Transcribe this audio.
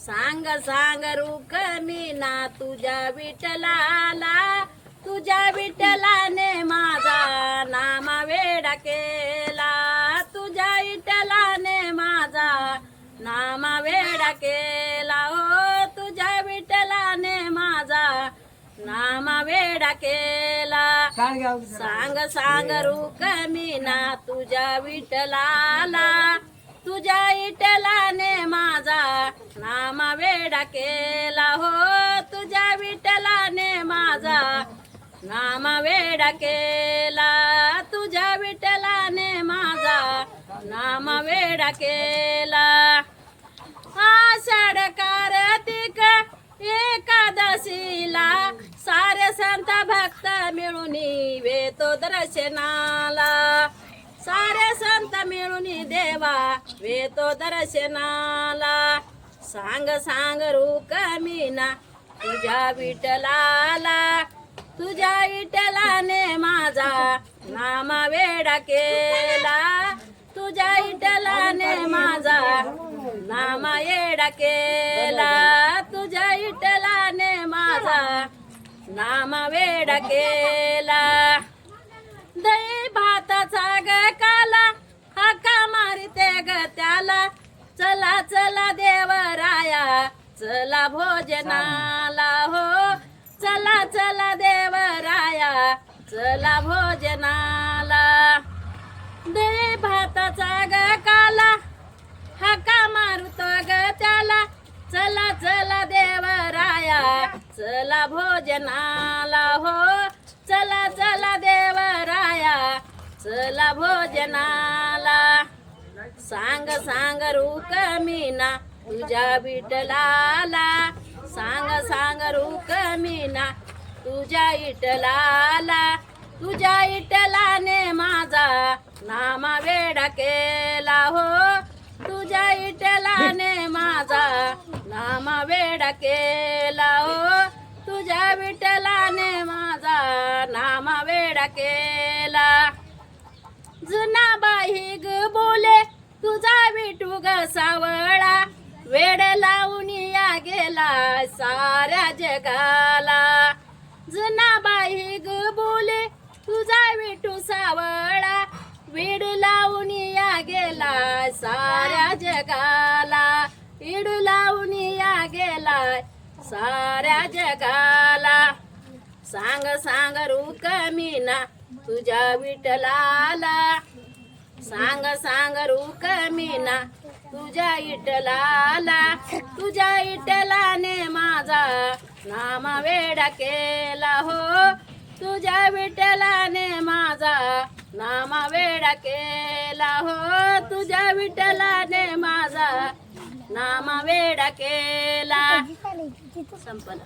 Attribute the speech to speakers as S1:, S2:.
S1: सांग सांग रुक्मिणा तुझ्या विठ्ठलाला, तुझ्या विठ्ठलाने माझा नाम वेडा केला, तुझ्या विठ्ठलाने माझा नाम वेडा केला, हो तुझ्या विठ्ठलाने माझा नाम वेडा केला. सांग सांग रुक्मिणा तुझ्या विठ्ठलाला, तुझ्या विठ्ठलाने माझा नाम वेडा केला, हो तुझ्या विठ्ठलाने माझा नाम वेडा केला, तुझ्या विठ्ठलाने माझा नाम वेडा केला. आषाढ कार्तिक एकादशीला सारे संत भक्त मिळून वेतो दर्शनाला, सारे संत मिळून देवा वेतो दर्शनाला. सांग सांग रुक्मिणा तुझ्या विठ्ठलाला, तुझ्या विठ्ठलाने माझा नाम वेडा केला, तुझ्या विठ्ठलाने माझा नाम वेडा केला, तुझ्या विठ्ठलाने माझा नाम वेडा केला. दही भाताचा ग काला हाका मारिते ग त्याला, चला चला देवराया चला भोजनाला, हो चला चला देवराया चला भोजनाला. दही भाताचा ग काला हाका मारतो ग त्याला, चला चला देवराया चला भोजनाला, हो चला चला देवराया चला भोजनाला. सांग सांग रुक्मिणा तुझ्या विठ्ठलाला, सांग सांग रुक्मिणा तुझ्या विठ्ठलाला, तुझ्या विठ्ठलाने माझा नाम वेडा केला, हो तुझ्या विठ्ठलाने माझा नाम वेडा केला, हो तुझ्या विठ्ठलाने माझा नाम वेडा केला. जुना बाई ग बोले तुझा विठू ग सावळा, वेड लावून या गेला साऱ्या जगाला. जुना बाई ग बोले तुझा विठू सावळा, वेड लावून या गेला साऱ्या जगाला, वेड लावून या गेला साऱ्या जगाला. सांग सांग रुक्मिणा तुझ्या विठ्ठलाला, सांग सांग रुक्मिणा तुझ्या विठ्ठलाला, तुझ्या विठ्ठलाने माझा नाम वेडा केला, हो तुझ्या विठ्ठलाने माझा नाम वेडा केला, हो तुझ्या विठ्ठलाने माझा नाम वेडा केला. संपला.